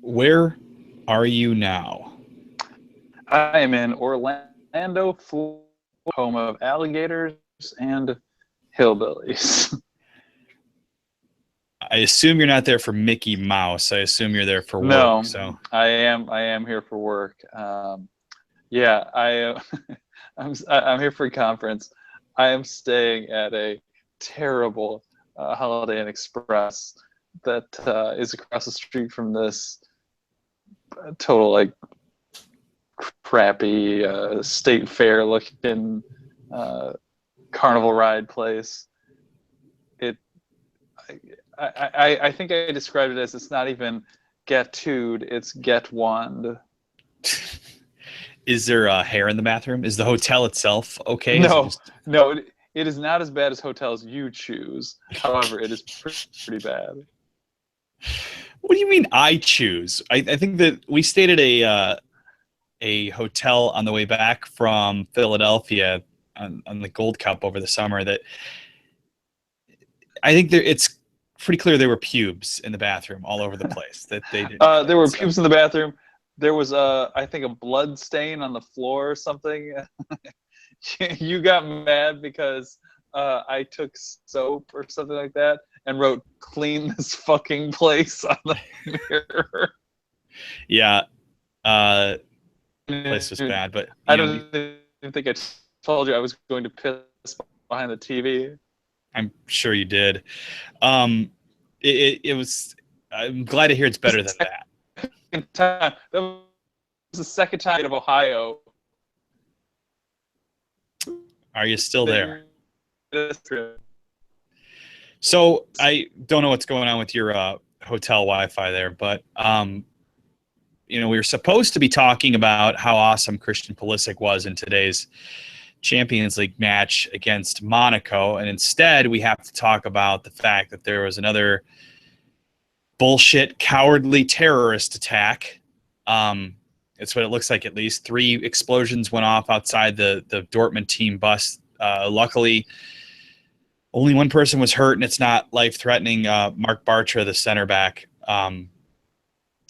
Where are you now? I am in Orlando, Florida, home of alligators and hillbillies. I assume you're not there for Mickey Mouse. I assume you're there for work. No, So I am here for work. Yeah, I'm here for a conference. I am staying at a terrible Holiday Inn Express that is across the street from this total like crappy state fair looking carnival ride place. It I think I described it as it's not even get to'd, it's get wand. is there hair in the bathroom? Is the hotel itself okay? Is it No, just... no, it is not as bad as hotels you choose. However, it is pretty bad. What do you mean I choose? I think that we stayed at a hotel on the way back from Philadelphia on the Gold Cup over the summer that I think it's pretty clear there were pubes in the bathroom all over the place that they didn't. There were pubes in the bathroom. There was I think a blood stain on the floor or something. You got mad because I took soap or something like that and wrote "clean this fucking place" on the mirror. Yeah, place was bad, but I don't even think I told you I was going to piss behind the TV. I'm sure you did. It was. I'm glad to hear it's better than that. That was the second time of Ohio. Are you still there? So I don't know what's going on with your hotel Wi-Fi there, but we were supposed to be talking about how awesome Christian Pulisic was in today's Champions League match against Monaco, and instead we have to talk about the fact that there was another bullshit, cowardly terrorist attack. It's what it looks like. At least 3 explosions went off outside the Dortmund team bus. Luckily, only one person was hurt, and it's not life-threatening. Mark Bartra, the center back,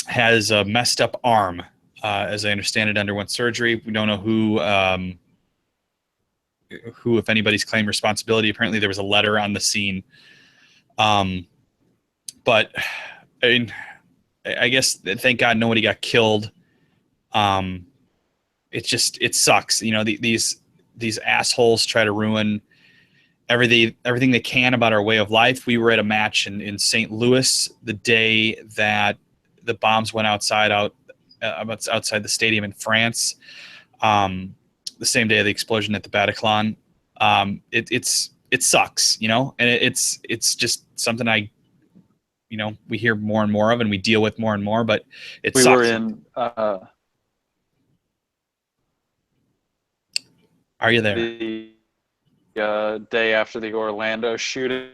has a messed up arm. As I understand it, underwent surgery. We don't know who, if anybody's claimed responsibility. Apparently, there was a letter on the scene. But I mean, I guess thank God nobody got killed. It sucks. These assholes try to ruin everything they can about our way of life. We were at a match in St. Louis the day that the bombs went outside the stadium in France. The same day of the explosion at the Bataclan. It sucks, and it's just something we hear more and more of, and we deal with more and more. But it sucks. We were in. Are you there? The day after the Orlando shooting.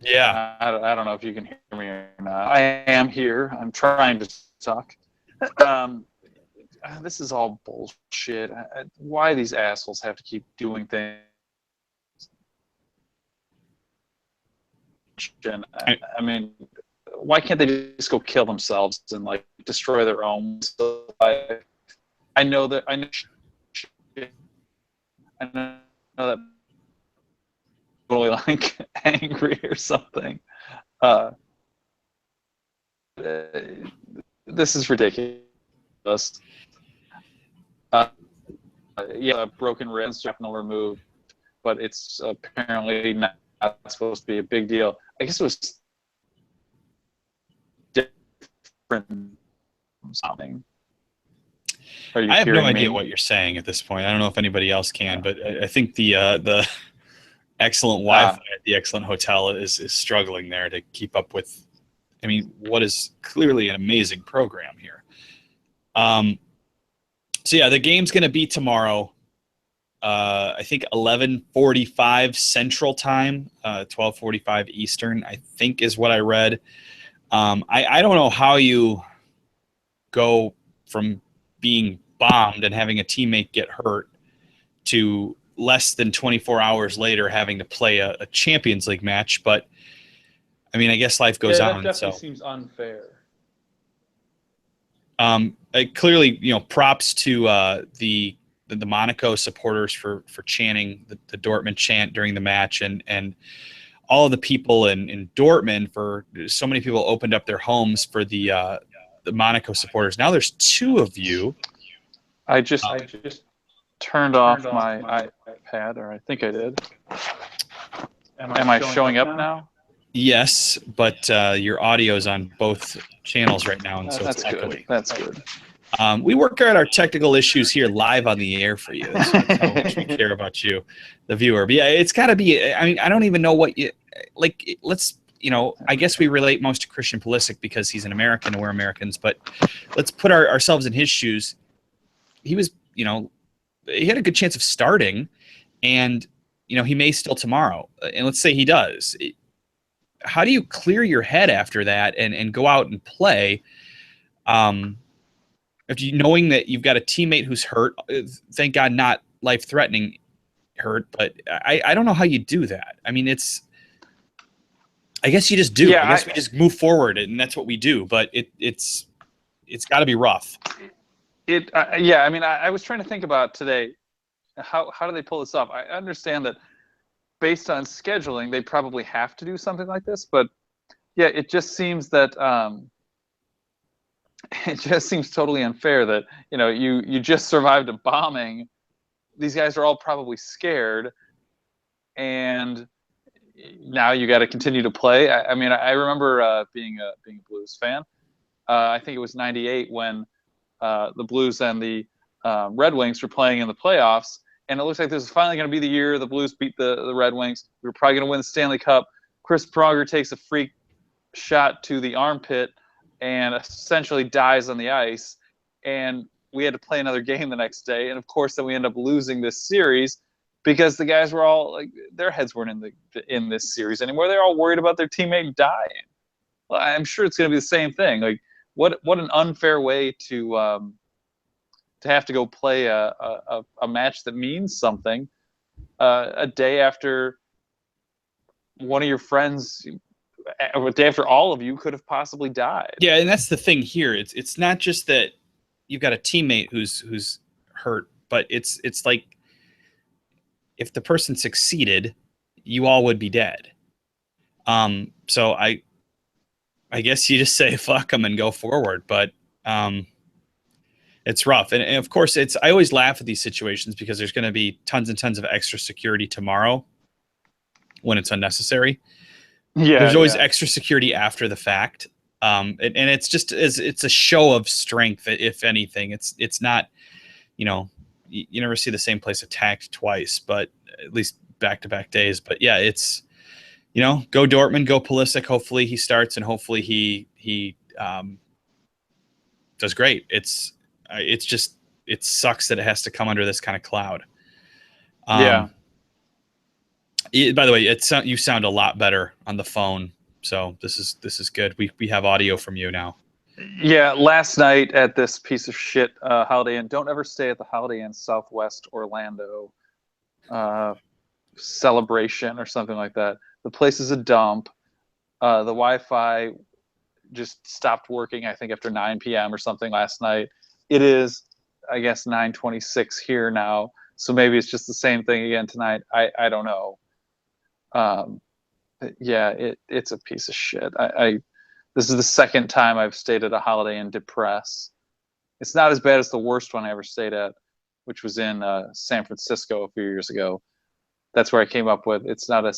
Yeah. I don't know if you can hear me or not. I am here. I'm trying to talk. This is all bullshit. Why these assholes have to keep doing things? I mean, why can't they just go kill themselves and like destroy their own life? I know that totally like angry or something. This is ridiculous. Yeah, broken wrist, shrapnel removed, but it's apparently not supposed to be a big deal. I guess it was different something. I have no idea what you're saying at this point. I don't know if anybody else can, but I think the excellent Wi-Fi at the excellent hotel is struggling there to keep up with, what is clearly an amazing program here. So yeah, the game's going to be tomorrow. I think 11:45 Central Time, 12:45 Eastern, I think is what I read. I don't know how you go from being bombed and having a teammate get hurt to less than 24 hours later having to play a Champions League match. But, I guess life goes on. That definitely seems unfair. Clearly, props to the Monaco supporters for chanting the Dortmund chant during the match, and all of the people in Dortmund, for so many people opened up their homes for the Monaco supporters. Now there's two of you. I just turned off my iPad, or I think I did. Am I showing up now? Yes, but your audio is on both channels right now, and so it's echoing. Good. That's good. We work out our technical issues here live on the air for you. That's how much we care about you, the viewer. But yeah, it's got to be. I mean, I don't even know what you like. Let's, I guess we relate most to Christian Pulisic because he's an American and we're Americans. But let's put ourselves in his shoes. He was, he had a good chance of starting, and he may still tomorrow. And let's say he does. How do you clear your head after that and go out and play? Knowing that you've got a teammate who's hurt, thank God not life-threatening hurt, but I don't know how you do that. I mean, I guess you just do. Yeah, I guess we just move forward, and that's what we do. But it's got to be rough. Yeah. I mean, I was trying to think about today, how do they pull this off? I understand that based on scheduling, they probably have to do something like this, but yeah, it just seems that it just seems totally unfair that you just survived a bombing. These guys are all probably scared, and now you got to continue to play. I mean, I remember being a Blues fan. I think it was '98 when the Blues and the Red Wings were playing in the playoffs, and it looks like this is finally going to be the year the Blues beat the Red Wings. We were probably going to win the Stanley Cup. Chris Pronger takes a freak shot to the armpit and essentially dies on the ice, and we had to play another game the next day. And of course, then we end up losing this series because the guys were all like, their heads weren't in this series anymore. They're all worried about their teammate dying. Well, I'm sure it's going to be the same thing. Like, what an unfair way to have to go play a match that means something a day after one of your friends, a day after all of you could have possibly died. Yeah, and that's the thing here. It's not just that you've got a teammate who's hurt, but it's like if the person succeeded, you all would be dead. So I guess you just say fuck them and go forward, but it's rough. And of course, I always laugh at these situations because there's going to be tons and tons of extra security tomorrow when it's unnecessary. Yeah, there's always extra security after the fact. And it's just it's a show of strength, if anything. It's not, you never see the same place attacked twice, but at least back-to-back days. But yeah, it's, go Dortmund, go Pulisic. Hopefully he starts, and hopefully he does great. It's just, it sucks that it has to come under this kind of cloud. Yeah. By the way, you sound a lot better on the phone, so this is good. We have audio from you now. Yeah, last night at this piece of shit Holiday Inn. Don't ever stay at the Holiday Inn Southwest Orlando celebration or something like that. The place is a dump. The Wi-Fi just stopped working, I think, after 9 p.m. or something last night. It is, I guess, 9:26 here now, so maybe it's just the same thing again tonight. I don't know. Yeah, it's a piece of shit. This is the second time I've stayed at a Holiday Inn depressed. It's not as bad as the worst one I ever stayed at, which was in San Francisco a few years ago. That's where I came up with, it's not a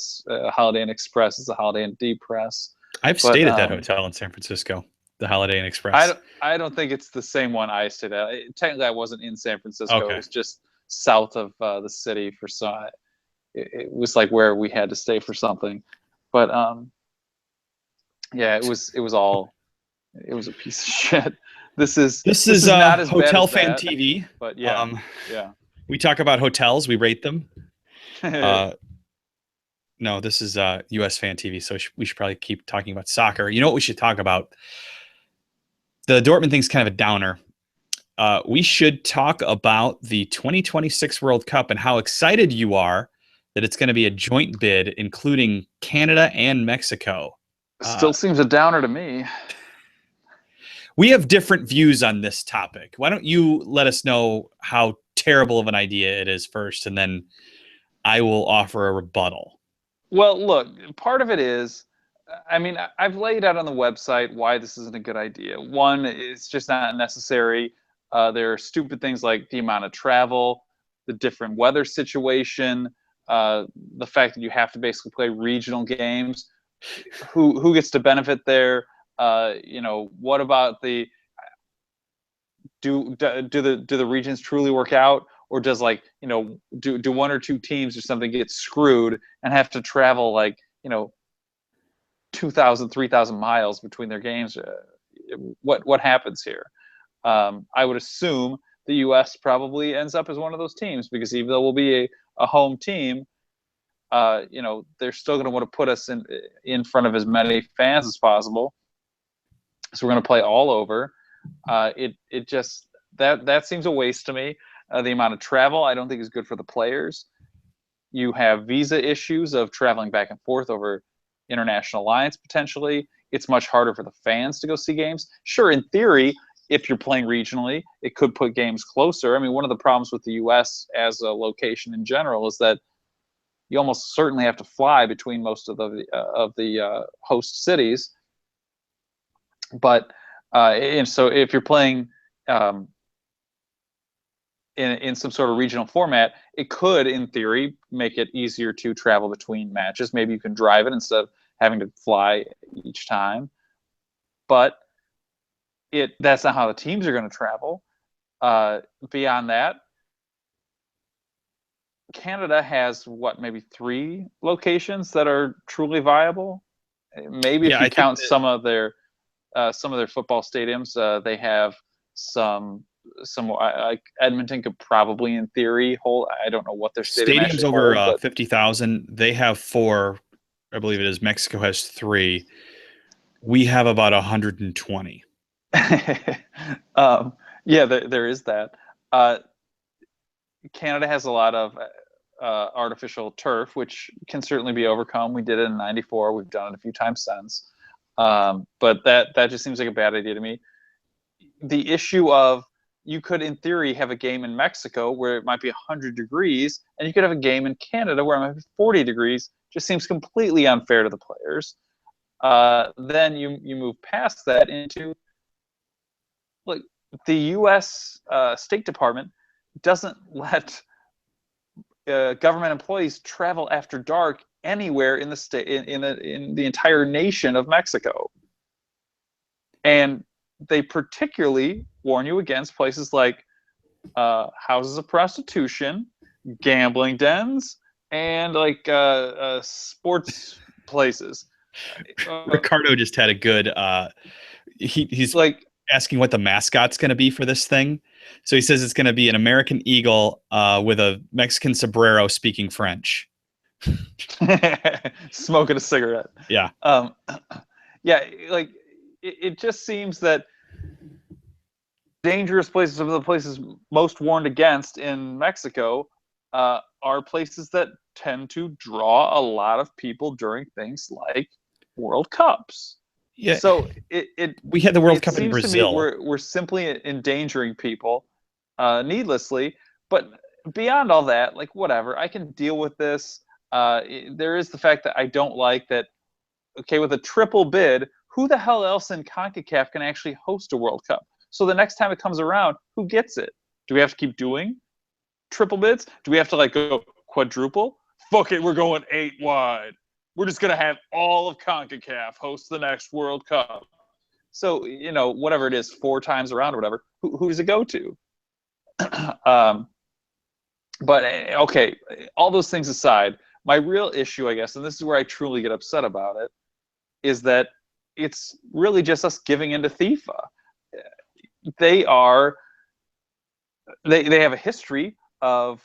Holiday Inn Express, it's a Holiday Inn Depress. I've stayed at that hotel in San Francisco, the Holiday Inn Express. I don't think it's the same one I stayed at. Technically, I wasn't in San Francisco. Okay. It was just south of the city for some. It was like where we had to stay for something. But yeah, it was a piece of shit. This is not as Hotel Fan TV. But yeah, we talk about hotels, we rate them. No, this is US Fan TV, so we should probably keep talking about soccer. You know what we should talk about? The Dortmund thing's kind of a downer. We should talk about the 2026 World Cup and how excited you are that it's going to be a joint bid, including Canada and Mexico. Still seems a downer to me. we have different views on this topic. Why don't you let us know how terrible of an idea it is first, and then I will offer a rebuttal. Well, look, part of it is, I mean, I've laid out on the website why this isn't a good idea. One, it's just not necessary. There are stupid things like the amount of travel, the different weather situation, the fact that you have to basically play regional games. Who gets to benefit there? What about the do the regions truly work out, or does do one or two teams or something get screwed and have to travel 2,000, 3,000 miles between their games? What happens here? I would assume the U.S. probably ends up as one of those teams, because even though we'll be a home team, they're still going to want to put us in front of as many fans as possible. So we're going to play all over. It just that seems a waste to me. The amount of travel I don't think is good for the players. You have visa issues of traveling back and forth over international lines potentially. It's much harder for the fans to go see games. Sure, in theory, if you're playing regionally, it could put games closer. I mean, one of the problems with the U.S. as a location in general is that you almost certainly have to fly between most of the host cities. But and so if you're playing in some sort of regional format, it could, in theory, make it easier to travel between matches. Maybe you can drive it instead of having to fly each time. But that's not how the teams are going to travel. Beyond that, Canada has maybe 3 locations that are truly viable. Maybe if you count some of their football stadiums, they have some like Edmonton could probably, in theory, hold. I don't know what their stadiums over 50,000. They have 4, I believe it is. Mexico has 3. We have about 120. Yeah, there is that. Canada has a lot of artificial turf, which can certainly be overcome. We did it in '94. We've done it a few times since. But that just seems like a bad idea to me. The issue of, you could, in theory, have a game in Mexico where it might be 100 degrees, and you could have a game in Canada where it might be 40 degrees. Just seems completely unfair to the players. Then you move past that into, like, the U.S. State Department doesn't let government employees travel after dark anywhere in the state, in the entire nation of Mexico. And they particularly warn you against places like houses of prostitution, gambling dens, and sports places. Ricardo just had a good he's like asking what the mascot's going to be for this thing. So he says it's going to be an American eagle with a Mexican sombrero speaking French. Smoking a cigarette. Yeah. Yeah, like it just seems that dangerous places, some of the places most warned against in Mexico, are places that tend to draw a lot of people during things like World Cups. Yeah. So we had the World Cup in Brazil. To me we're simply endangering people needlessly. But beyond all that, like, whatever, I can deal with this. There is the fact that I don't like that. Okay, with a triple bid, who the hell else in CONCACAF can actually host a World Cup? So the next time it comes around, who gets it? Do we have to keep doing triple bids? Do we have to go quadruple? Fuck it, we're going 8 wide. We're just going to have all of CONCACAF host the next World Cup. So, whatever it is, 4 times around or whatever, who does it go to? But, okay, all those things aside, my real issue, I guess, and this is where I truly get upset about it, is that it's really just us giving into FIFA. They have a history of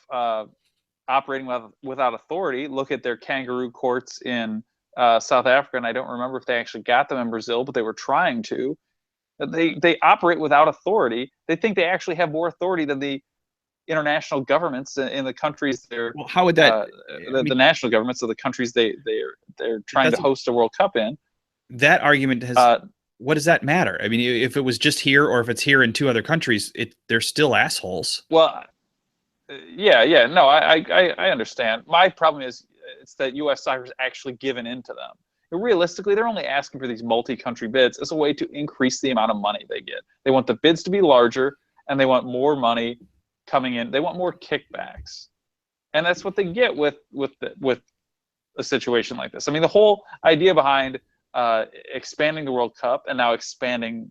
operating without authority. Look at their kangaroo courts in South Africa, and I don't remember if they actually got them in Brazil, but they were trying to. They operate without authority. They think they actually have more authority than the international governments in the countries they're. Well, how would that? The national governments of the countries they're trying to host a World Cup in. That argument has what does that matter? I mean, if it was just here or if it's here in 2 other countries, they're still assholes. Well, yeah. No, I understand. My problem is it's that U.S. soccer's actually given in to them. And realistically, they're only asking for these multi-country bids as a way to increase the amount of money they get. They want the bids to be larger, and they want more money coming in. They want more kickbacks, and that's what they get with a situation like this. I mean, the whole idea behind expanding the World Cup and now expanding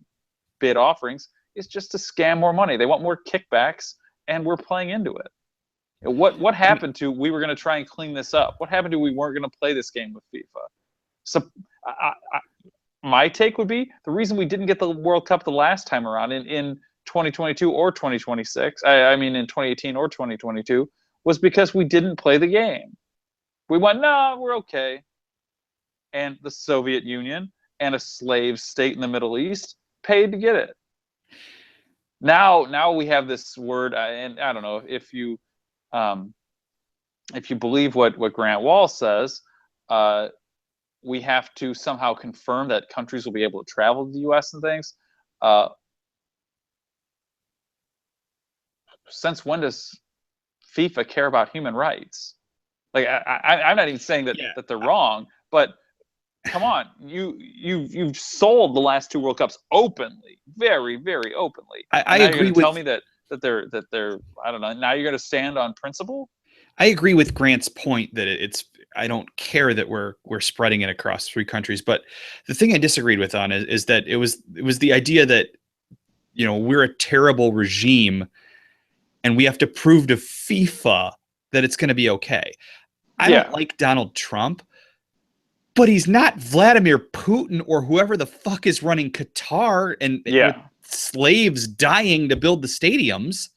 bid offerings is just to scam more money. They want more kickbacks, and we're playing into it. What happened to we were going to try and clean this up? What happened to we weren't going to play this game with FIFA? So my take would be the reason we didn't get the World Cup the last time around in 2022 or 2026, I mean in 2018 or 2022, was because we didn't play the game. We went, no, we're okay. And the Soviet Union and a slave state in the Middle East paid to get it. Now we have this word, and I don't know if you believe what Grant Wall says, we have to somehow confirm that countries will be able to travel to the U.S. and things. Since when does FIFA care about human rights? Like I'm not even saying that they're wrong, but come on, you've sold the last 2 World Cups openly, very, very openly. I agree with. Tell me that they're I don't know. Now you're going to stand on principle. I agree with Grant's point that it's. I don't care that we're spreading it across 3 countries, but the thing I disagreed with on is that it was the idea that we're a terrible regime, and we have to prove to FIFA that it's going to be okay. I don't like Donald Trump, but he's not Vladimir Putin or whoever the fuck is running Qatar and with slaves dying to build the stadiums.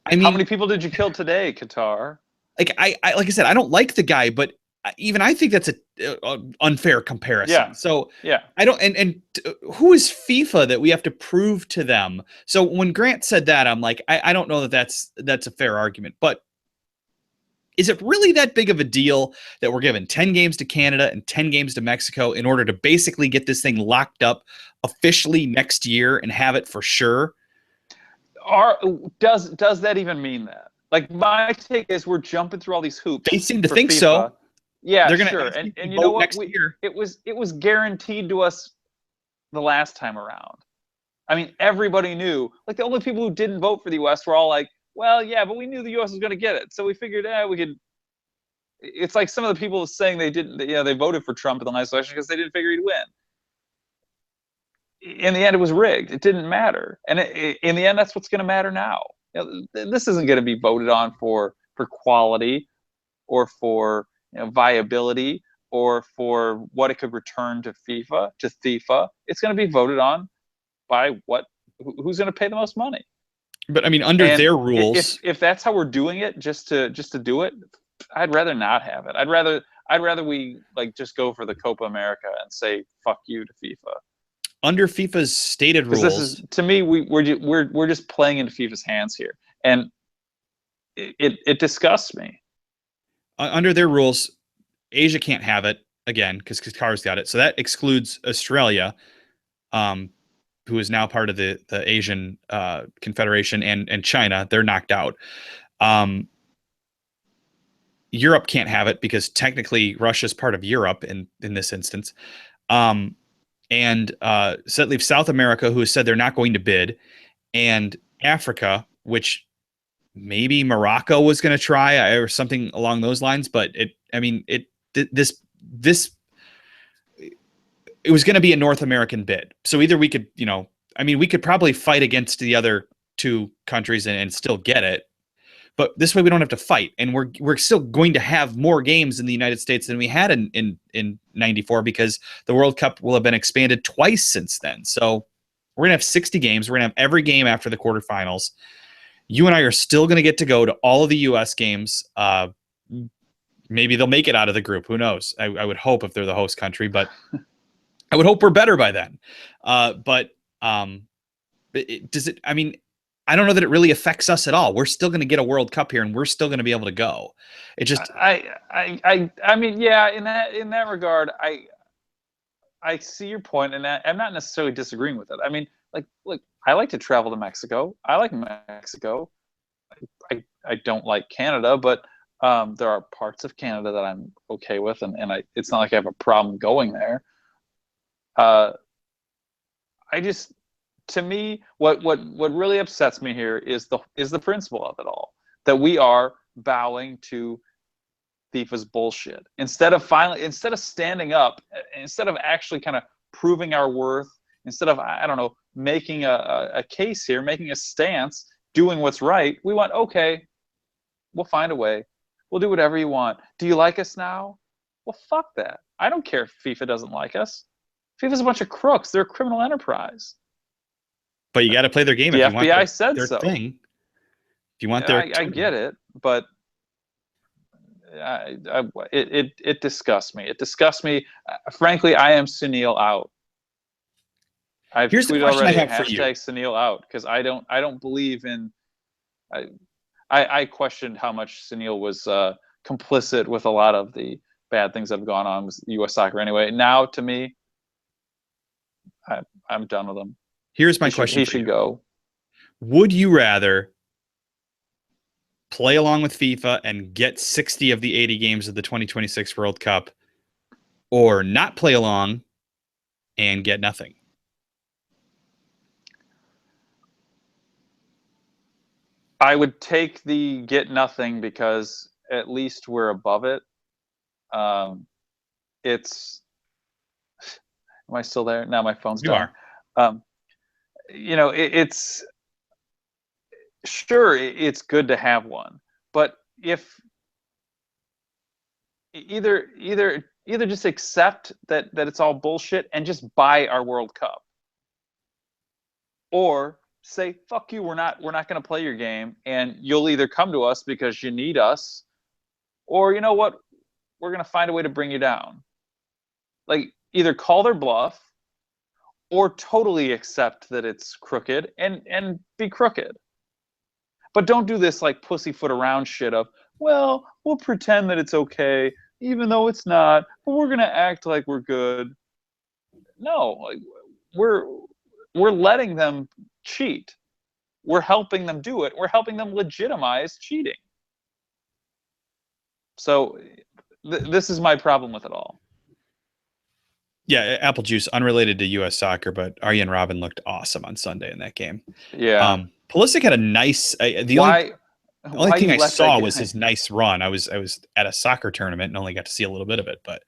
I mean, how many people did you kill today, Qatar? Like like I said, I don't like the guy, but even I think that's a unfair comparison. Yeah. So I don't. And who is FIFA that we have to prove to them? So when Grant said that, I'm like, I don't know that that's a fair argument. But is it really that big of a deal that we're giving 10 games to Canada and 10 games to Mexico in order to basically get this thing locked up officially next year and have it for sure? Does that even mean that? Like, my take is we're jumping through all these hoops. They seem to think FIFA. So. Yeah, they're gonna sure. And you know what? Next year. It was guaranteed to us the last time around. I mean, everybody knew. Like, the only people who didn't vote for the U.S. were all like, well, yeah, but we knew the U.S. was going to get it, so we figured, we could. It's like some of the people saying they didn't, they voted for Trump in the last election because they didn't figure he'd win. In the end, it was rigged. It didn't matter, and in the end, that's what's going to matter now. This isn't going to be voted on for quality, or for viability, or for what it could return to FIFA. It's going to be voted on by who's going to pay the most money. But I mean, under their rules, if that's how we're doing it, just to do it, I'd rather not have it. I'd rather we just go for the Copa America and say fuck you to FIFA. Under FIFA's stated rules, this is, to me, we're just playing into FIFA's hands here, and it disgusts me. Under their rules, Asia can't have it again because Qatar's got it, so that excludes Australia, who is now part of the Asian Confederation, and China. They're knocked out. Europe can't have it because technically Russia's part of Europe in this instance. And so that leaves South America, who has said they're not going to bid, and Africa, which maybe Morocco was going to try or something along those lines. But it was going to be a North American bid. So either we could, we could probably fight against the other 2 countries and still get it. But this way we don't have to fight, and we're still going to have more games in the United States than we had in '94 because the World Cup will have been expanded twice since then. So we're gonna have 60 games. We're gonna have every game after the quarterfinals. You and I are still gonna get to go to all of the U.S. games. Maybe they'll make it out of the group. Who knows? I would hope if they're the host country, but I would hope we're better by then. Does it? I mean, I don't know that it really affects us at all. We're still going to get a World Cup here, and we're still going to be able to go. It just, I mean, yeah. In that regard, I see your point, and I'm not necessarily disagreeing with it. I mean, like, look, I like to travel to Mexico. I like Mexico. I don't like Canada, but there are parts of Canada that I'm okay with, and it's not like I have a problem going there. Uh, I just, to me, what really upsets me here is the principle of it all, that we are bowing to FIFA's bullshit instead of standing up, instead of actually kind of proving our worth, instead of, I don't know, making a case here, making a stance, doing what's right. We want, okay, we'll find a way. We'll do whatever you want. Do you like us now? Well, fuck that. I don't care if FIFA doesn't like us. FIFA's a bunch of crooks. They're a criminal enterprise. But you got to play their game The if you FBI want said their so. thing. If you want their, I get it, but it disgusts me. It disgusts me. Frankly, I am Sunil out. I've Here's the tweeted question already, I have for you. #Sunil out, because I don't believe in. I questioned how much Sunil was complicit with a lot of the bad things that have gone on with U.S. soccer. Anyway, now to me, I'm done with him. Here's my question. He should go. Would you rather play along with FIFA and get 60 of the 80 games of the 2026 World Cup, or not play along and get nothing? I would take the get nothing, because at least we're above it. It's. Am I still there? Now my phone's You dying. are. It's sure it's good to have one, but if either just accept that it's all bullshit and just buy our World Cup, or say fuck you, we're not going to play your game, and you'll either come to us because you need us, or you know what, we're going to find a way to bring you down. Like, either call their bluff or totally accept that it's crooked and be crooked. But don't do this like pussyfoot around shit of, well, we'll pretend that it's okay even though it's not, but we're going to act like we're good. No, like, we're letting them cheat. We're helping them do it. We're helping them legitimize cheating. So this is my problem with it all. Yeah, apple juice, unrelated to U.S. soccer, but Arjen Robben looked awesome on Sunday in that game. Yeah. Pulisic had a nice. The only thing I saw was his nice run. I was at a soccer tournament and only got to see a little bit of it, but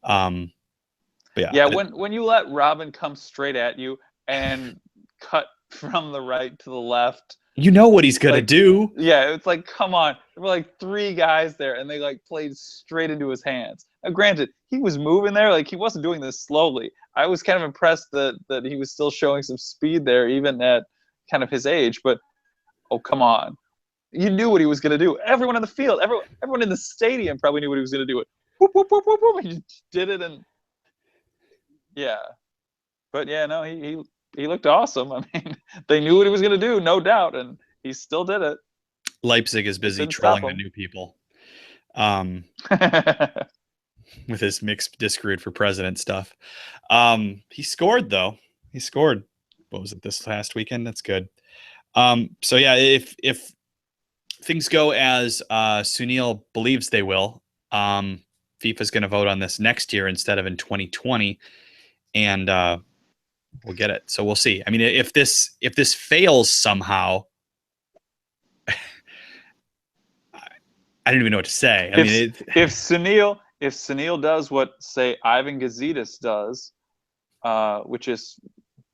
yeah. Yeah, when you let Robben come straight at you and cut from the right to the left, you know what he's gonna do. Yeah, it's like, come on. There were like 3 guys there, and they like played straight into his hands. Now, granted, he was moving there, like he wasn't doing this slowly. I was kind of impressed that he was still showing some speed there, even at kind of his age. But oh, come on, you knew what he was gonna do. Everyone in the field, everyone in the stadium probably knew what he was gonna do. It, whoop, whoop, whoop, whoop, whoop. He just did it, and yeah. But yeah, no, he looked awesome. I mean, they knew what he was going to do, no doubt, and he still did it. Leipzig is busy trolling the new people with his mixed discrude for president stuff. He scored, though. He scored. What was it, this last weekend? That's good. So, yeah, if things go as Sunil believes they will, FIFA's going to vote on this next year instead of in 2020, and we'll get it. So we'll see. I mean, if this fails somehow, I don't even know what to say. I mean, if Sunil does what, say, Ivan Gazidis does, which is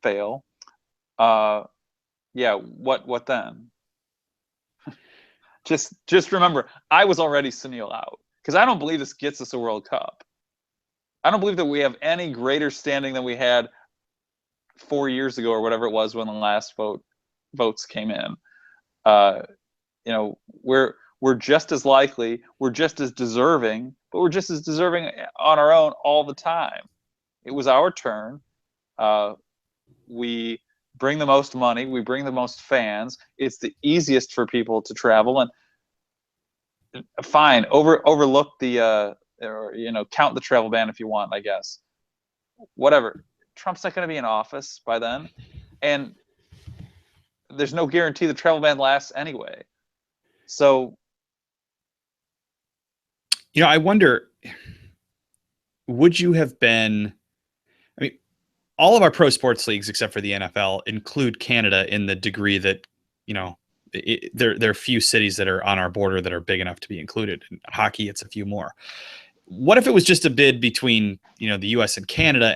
fail, yeah, what then? Just remember, I was already Sunil out, because I don't believe this gets us a World Cup. I don't believe that we have any greater standing than we had 4 years ago or whatever it was when the last votes came in. We're just as likely, we're just as deserving, but we're just as deserving on our own all the time. It was our turn. We bring the most money. We bring the most fans. It's the easiest for people to travel. And fine, overlook the, or count the travel ban if you want, I guess. whatever. Trump's not going to be in office by then, and there's no guarantee the travel ban lasts anyway. So, I wonder, would you have been? I mean, all of our pro sports leagues, except for the NFL, include Canada in the degree that there are few cities that are on our border that are big enough to be included. In hockey, it's a few more. What if it was just a bid between the U.S. and Canada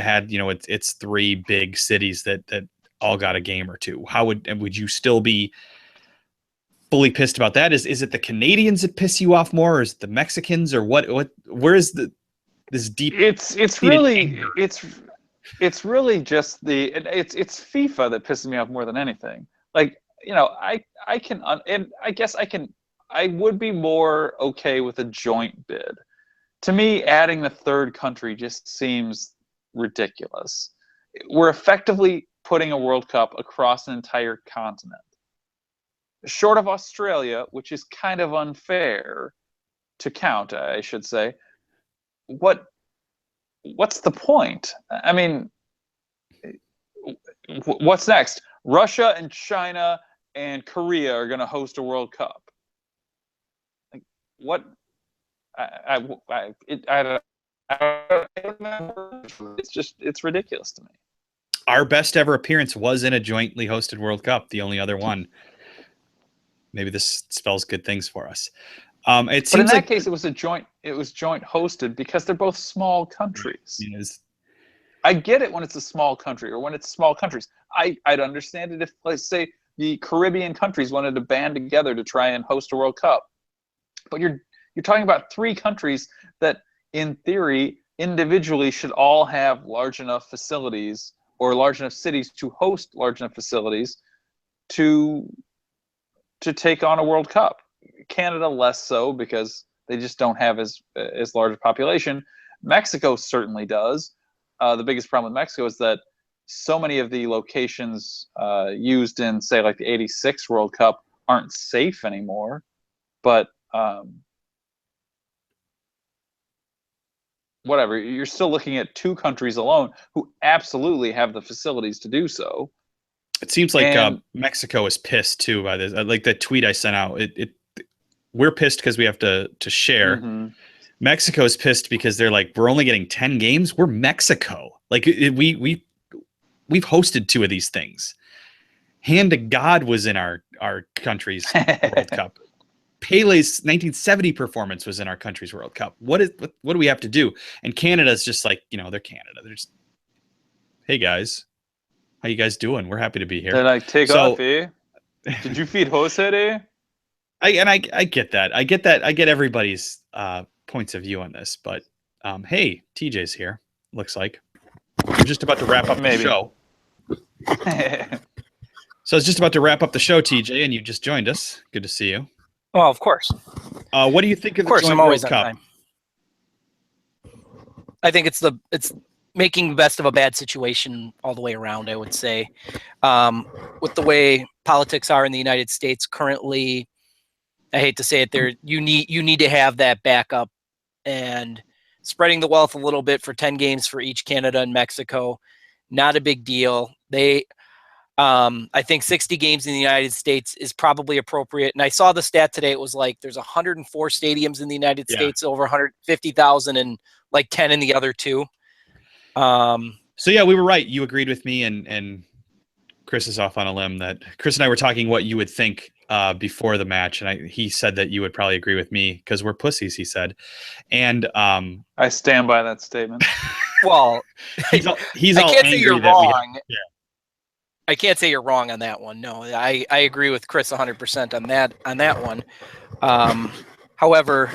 had its three big cities that all got a game or two? How would you still be fully pissed about that? Is it the Canadians that piss you off more, or is it the Mexicans, or what? Where is this deep? It's really it's really just it's FIFA that pisses me off more than anything. Like, I would be more okay with a joint bid. To me, adding the third country just seems ridiculous. We're effectively putting a World Cup across an entire continent. Short of Australia, which is kind of unfair to count, I should say. What's the point? I mean, what's next? Russia and China and Korea are going to host a World Cup. Like, what? I don't know. It's ridiculous to me. Our best ever appearance was in a jointly hosted World Cup, the only other one. Maybe this spells good things for us. But in that case, it was joint hosted because they're both small countries. I get it when it's a small country, or when it's small countries. I'd understand it if, let's say, the Caribbean countries wanted to band together to try and host a World Cup. But you're talking about three countries that, in theory, individually should all have large enough facilities or large enough cities to host large enough facilities to take on a World Cup. Canada less so, because they just don't have as large a population. Mexico certainly does. The biggest problem with Mexico is that so many of the locations used in, say, like the '86 World Cup aren't safe anymore. But whatever, you're still looking at two countries alone who absolutely have the facilities to do so. It seems like Mexico is pissed too by this. Like the tweet I sent out, we're pissed because we have to share. Mm-hmm. Mexico is pissed because they're like, we're only getting 10 games. We're Mexico. Like we've hosted two of these things. Hand to God was in our country's World Cup. Pele's 1970 performance was in our country's World Cup. What do we have to do? And Canada's just like, they're Canada. They're just, hey guys, how you guys doing? We're happy to be here. They're like, take off, eh? Did you feed Jose, eh? I get that. I get everybody's points of view on this, but hey, TJ's here. Looks like we're just about to wrap up the show. So it's just about to wrap up the show, TJ, and you just joined us. Good to see you. Well, of course. What do you think of the joint I'm always World on Cup? time. I think it's making the best of a bad situation all the way around, I would say. With the way politics are in the United States currently, I hate to say it, you need to have that backup, and spreading the wealth a little bit for 10 games for each Canada and Mexico, not a big deal. I think 60 games in the United States is probably appropriate. And I saw the stat today. It was like there's 104 stadiums in the United States, over 150,000, and like 10 in the other two. So yeah, we were right. You agreed with me, and Chris is off on a limb that Chris and I were talking what you would think before the match, and he said that you would probably agree with me because we're pussies, he said. And I stand by that statement. Well, he's I all can't say you're wrong. Yeah. I can't say you're wrong on that one. No, I agree with Chris 100% on that one. However,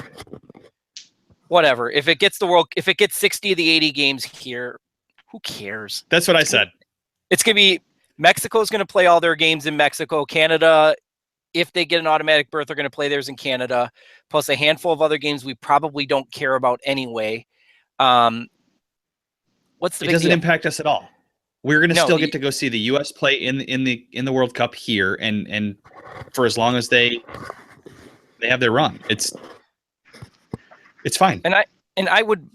whatever. If it gets 60 of the 80 games here, who cares? That's what I said. It's going to be Mexico's going to play all their games in Mexico. Canada, if they get an automatic berth, they're going to play theirs in Canada, plus a handful of other games we probably don't care about anyway. What's the big It doesn't deal? impact us at all. We're going to still get to go see the U.S. play in the World Cup here, and for as long as they have their run, it's fine. And I would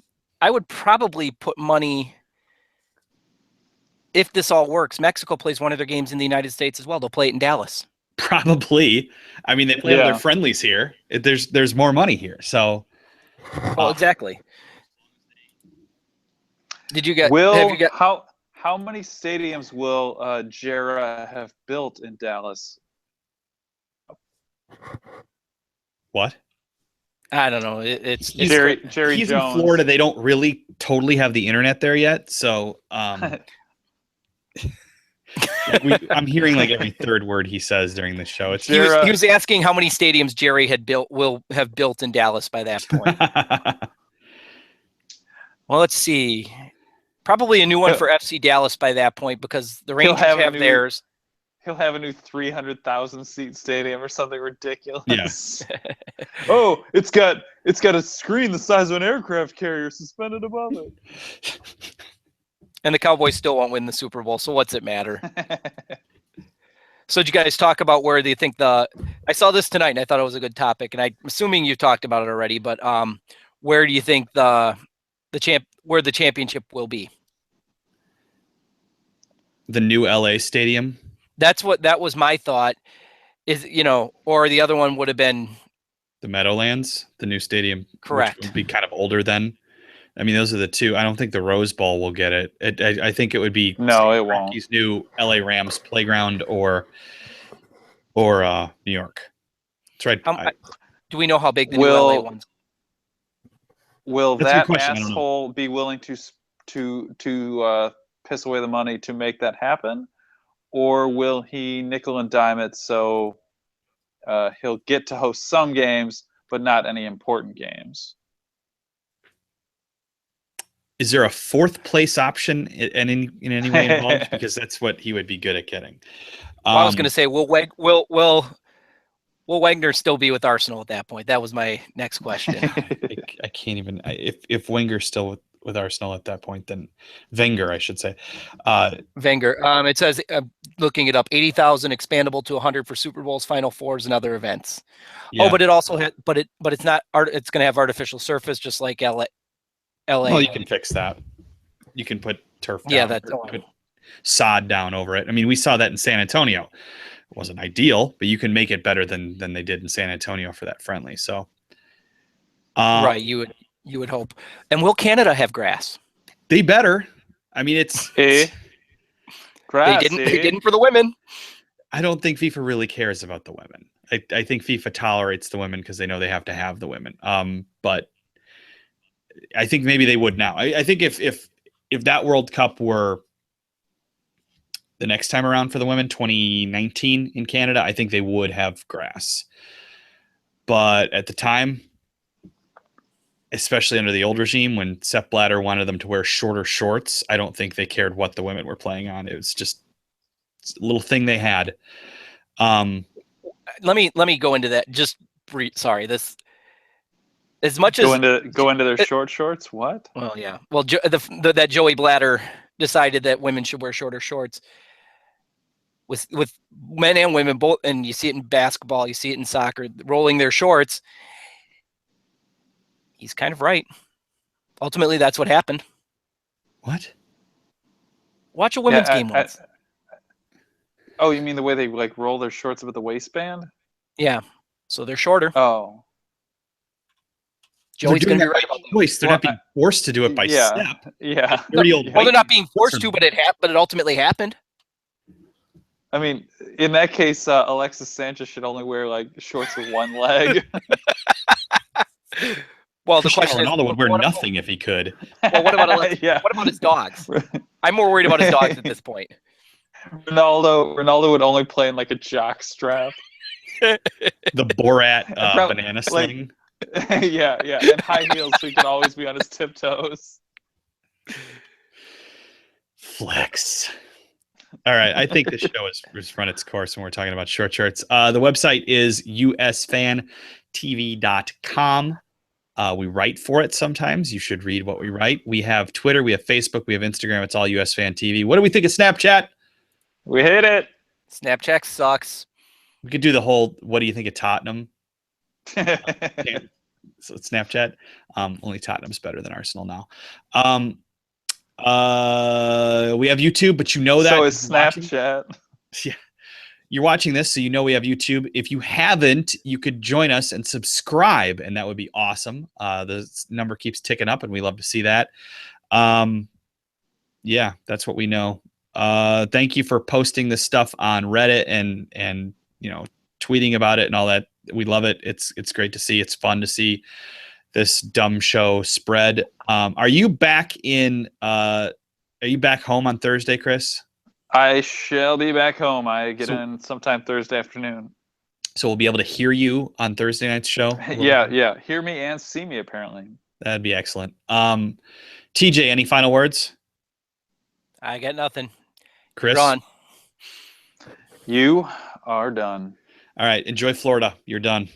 probably put money if this all works, Mexico plays one of their games in the United States as well. They'll play it in Dallas. Probably. I mean, they play all their friendlies here. There's more money here. So. Well, exactly. Did you get? How many stadiums will Jera have built in Dallas? What? I don't know. It's Jerry he's Jones. in Florida. They don't really totally have the internet there yet. So I'm hearing like every third word he says during the show. He was asking how many stadiums Jerry will have built in Dallas by that point. Well, let's see. Probably a new one for FC Dallas by that point because the Rangers have theirs. He'll have a new 300,000 seat stadium or something ridiculous. Yes. Oh, it's got a screen the size of an aircraft carrier suspended above it. And the Cowboys still won't win the Super Bowl, so what's it matter? So did you guys talk about where do you think I saw this tonight and I thought it was a good topic, and I'm assuming you talked about it already, but where do you think where the championship will be? The new LA stadium. That was my thought. Or the other one would have been the Meadowlands, the new stadium. Correct. Which would be kind of older then. I mean, those are the two. I don't think the Rose Bowl will get it. I think it would be it won't. His new LA Rams playground or New York. That's right. Do we know how big the new LA one's? Will that asshole be willing to piss away the money to make that happen? Or will he nickel and dime it so he'll get to host some games, but not any important games? Is there a fourth place option in any way involved? Because that's what he would be good at getting. I was going to say, will Wenger still be with Arsenal at that point? That was my next question. I can't even. If Wenger's still with Arsenal at that point, then Wenger, I should say. Wenger. It says, looking it up, 80,000 expandable to 100 for Super Bowls, Final Fours, and other events. Yeah. Oh, but it also had, but it's not. It's going to have artificial surface, just like LA. Well, you can fix that. You can put turf down. Yeah, put sod down over it. I mean, we saw that in San Antonio. It wasn't ideal, but you can make it better than they did in San Antonio for that friendly. So, right, you would hope. And will Canada have grass? They better. I mean, it's grass. They didn't for the women. I don't think FIFA really cares about the women. I think FIFA tolerates the women because they know they have to have the women. But I think maybe they would now. I think if that World Cup were the next time around for the women, 2019 in Canada, I think they would have grass. But at the time, especially under the old regime, when Sepp Blatter wanted them to wear shorter shorts, I don't think they cared what the women were playing on. It was just a little thing they had. Let me go into that. This. As much go into their short shorts. What? Well, yeah. Well, that Joey Blatter decided that women should wear shorter shorts. With men and women both, and you see it in basketball, you see it in soccer, rolling their shorts. He's kind of right. Ultimately, that's what happened. What? Watch a women's game once. Oh, you mean the way they like roll their shorts up at the waistband? Yeah. So they're shorter. Oh. Joey's going to be right about that. They're not being forced to do it by step. Yeah. Well, they're not being forced to, but it ultimately happened. I mean, in that case, Alexis Sanchez should only wear like shorts with one leg. Well, the question is, Ronaldo would wear nothing if he could. Well, what about Alexis? Yeah. What about his dogs? I'm more worried about his dogs at this point. Ronaldo would only play in like a jock strap. The Borat banana sling. Yeah, and high heels so he can always be on his tiptoes. Flex. All right, I think this show has run its course when we're talking about short shorts. The website is USfanTV.com. We write for it sometimes. You should read what we write. We have Twitter, we have Facebook, we have Instagram. It's all USfanTV. What do we think of Snapchat? We hate it. Snapchat sucks. We could do the whole, what do you think of Tottenham? So it's Snapchat. Only Tottenham's better than Arsenal now. We have YouTube, but you know that. So is Snapchat. Yeah. You're watching this, so you know we have YouTube. If you haven't, you could join us and subscribe, and that would be awesome. The number keeps ticking up, and we love to see that. Yeah, that's what we know. Thank you for posting this stuff on Reddit and tweeting about it and all that. We love it. It's great to see. It's fun to see this dumb show spread. Are you back home on Thursday, Chris? I shall be back home. I get in sometime Thursday afternoon. So we'll be able to hear you on Thursday night's show? Yeah. Hear me and see me, apparently. That'd be excellent. TJ, any final words? I got nothing. Chris? You're on. You are done. All right. Enjoy Florida. You're done.